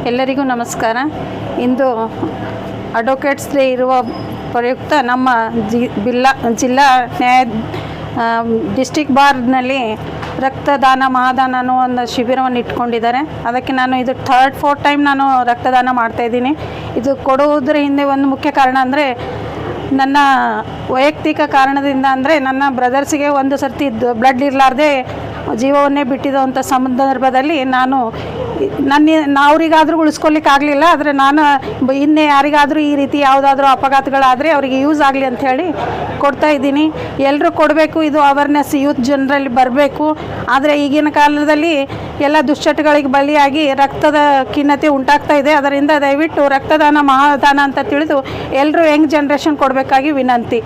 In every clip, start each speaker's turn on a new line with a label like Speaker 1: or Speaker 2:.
Speaker 1: ಎಲ್ಲರಿಗೂ ನಮಸ್ಕಾರ. ಇಂದು advocates day ಇರುವ ಪ್ರಯುಕ್ತ ನಮ್ಮ ಜಿಲ್ಲಾ ಡಿಸ್ಟಿಕ್ ಬಾರ್ನಲ್ಲಿ ರಕ್ತದಾನ ಮಹಾದಾನ ಅನ್ನೋ ಒಂದು ಶಿಬಿರವನ್ನು ಇಟ್ಕೊಂಡಿದ್ದಾರೆ. ಅದಕ್ಕೆ ನಾನು ಇದು 3rd-4th ಟೈಮ್ ನಾನು ರಕ್ತದಾನ ಮಾಡ್ತಾಯಿದ್ದೀನಿ. ಇದು ಕೊಡುವುದರ ಹಿಂದೆ ಒಂದು ಮುಖ್ಯ ಕಾರಣ ಅಂದರೆ ನನ್ನ ವೈಯಕ್ತಿಕ ಕಾರಣದಿಂದ, ಅಂದರೆ ನನ್ನ ಬ್ರದರ್ಸಿಗೆ ಒಂದು ಸರ್ತಿ ಬ್ಲಡ್ ಇರಲಾರ್ದೆ ಜೀವವನ್ನೇ ಬಿಟ್ಟಿದ್ದಂಥ ಸಂದರ್ಭದಲ್ಲಿ ಅವರಿಗಾದರೂ ಉಳಿಸ್ಕೊಳ್ಳಿಕ್ಕೆ ಆಗಲಿಲ್ಲ. ಆದರೆ ನಾನು ಇನ್ನೇ ಯಾರಿಗಾದರೂ ಈ ರೀತಿ ಯಾವುದಾದ್ರೂ ಅಪಘಾತಗಳಾದರೆ ಅವರಿಗೆ ಯೂಸ್ ಆಗಲಿ ಅಂಥೇಳಿ ಕೊಡ್ತಾಯಿದ್ದೀನಿ. ಎಲ್ಲರೂ ಕೊಡಬೇಕು, ಇದು ಅವೇರ್ನೆಸ್ ಯೂತ್ ಜನರಲ್ಲಿ ಬರಬೇಕು. ಆದರೆ ಈಗಿನ ಕಾಲದಲ್ಲಿ ಎಲ್ಲ ದುಶ್ಚಟಗಳಿಗೆ ಬಲಿಯಾಗಿ ರಕ್ತದ ಖಿನ್ನತೆ ಉಂಟಾಗ್ತಾ ಇದೆ. ಅದರಿಂದ ದಯವಿಟ್ಟು ರಕ್ತದಾನ ಮಹಾದಾನ ಅಂತ ತಿಳಿದು ಎಲ್ಲರೂ ಯಂಗ್ ಜನ್ರೇಷನ್ ಕೊಡಬೇಕಾಗಿ ವಿನಂತಿ.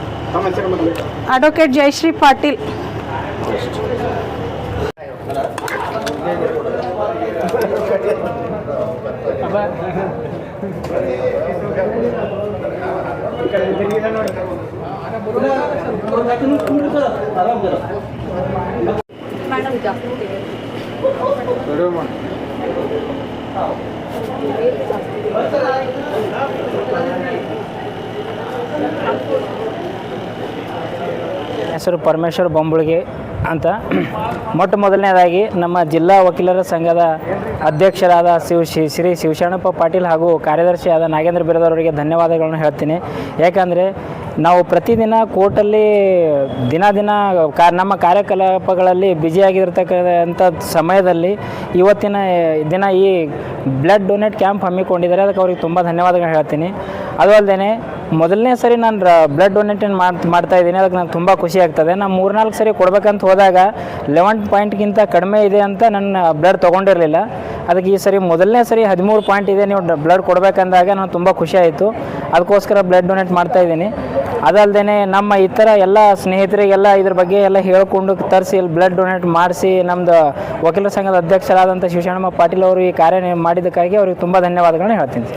Speaker 1: ಅಡ್ವೊಕೇಟ್ ಜಯಶ್ರೀ ಪಾಟೀಲ್.
Speaker 2: ಹೆಸರು ಪರಮೇಶ್ವರ್ ಬೊಂಬುಳಿಗೆ ಅಂತ. ಮೊಟ್ಟ ಮೊದಲನೇದಾಗಿ ನಮ್ಮ ಜಿಲ್ಲಾ ವಕೀಲರ ಸಂಘದ ಅಧ್ಯಕ್ಷರಾದ ಶ್ರೀ ಶಿವಶರಣಪ್ಪ ಪಾಟೀಲ್ ಹಾಗೂ ಕಾರ್ಯದರ್ಶಿಯಾದ ನಾಗೇಂದ್ರ ಬಿರದವರಿಗೆ ಧನ್ಯವಾದಗಳನ್ನು ಹೇಳ್ತೀನಿ. ಯಾಕಂದರೆ ನಾವು ಪ್ರತಿದಿನ ಕೋರ್ಟಲ್ಲಿ ದಿನ ನಮ್ಮ ಕಾರ್ಯಕಲಾಪಗಳಲ್ಲಿ ಬ್ಯುಸಿಯಾಗಿರ್ತಕ್ಕಂಥ ಸಮಯದಲ್ಲಿ ಇವತ್ತಿನ ದಿನ ಈ ಬ್ಲಡ್ ಡೊನೇಟ್ ಕ್ಯಾಂಪ್ ಹಮ್ಮಿಕೊಂಡಿದ್ದಾರೆ. ಅದಕ್ಕೆ ಅವ್ರಿಗೆ ತುಂಬ ಧನ್ಯವಾದಗಳು ಹೇಳ್ತೀನಿ. ಅದು ಅಲ್ಲದೆ ಮೊದಲನೇ ಸರಿ ನಾನು ಬ್ಲಡ್ ಡೊನೇಟನ್ನು ಮಾಡ್ತಾಯಿದ್ದೀನಿ. ಅದಕ್ಕೆ ನಂಗೆ ತುಂಬ ಖುಷಿ ಆಗ್ತದೆ. ನಾನು 3-4 ಸರಿ ಕೊಡಬೇಕಂತ ಹೋದಾಗ 11 ಪಾಯಿಂಟ್ಗಿಂತ ಕಡಿಮೆ ಇದೆ ಅಂತ ನನ್ನ ಬ್ಲಡ್ ತೊಗೊಂಡಿರಲಿಲ್ಲ. ಅದಕ್ಕೆ ಈ ಸರಿ ಮೊದಲನೇ ಸರಿ 13 ಪಾಯಿಂಟ್ ಇದೆ, ನೀವು ಬ್ಲಡ್ ಕೊಡಬೇಕಂದಾಗ ನಾನು ತುಂಬ ಖುಷಿ ಆಯಿತು. ಅದಕ್ಕೋಸ್ಕರ ಬ್ಲಡ್ ಡೊನೇಟ್ ಮಾಡ್ತಾಯಿದ್ದೀನಿ. ಅದಲ್ಲದೆ ನಮ್ಮ ಇತರ ಎಲ್ಲ ಸ್ನೇಹಿತರಿಗೆಲ್ಲ ಇದ್ರ ಬಗ್ಗೆ ಎಲ್ಲ ಹೇಳ್ಕೊಂಡು ತರಿಸಿ ಇಲ್ಲಿ ಬ್ಲಡ್ ಡೊನೇಟ್ ಮಾಡಿಸಿ ನಮ್ಮದು ವಕೀಲರ ಸಂಘದ ಅಧ್ಯಕ್ಷರಾದಂಥ ಶಿವಶರಣಪ್ಪ ಪಾಟೀಲ್ ಅವರು ಈ ಕಾರ್ಯ ಮಾಡಿದ್ದಕ್ಕಾಗಿ ಅವ್ರಿಗೆ ತುಂಬ ಧನ್ಯವಾದಗಳನ್ನ ಹೇಳ್ತೀನಿ.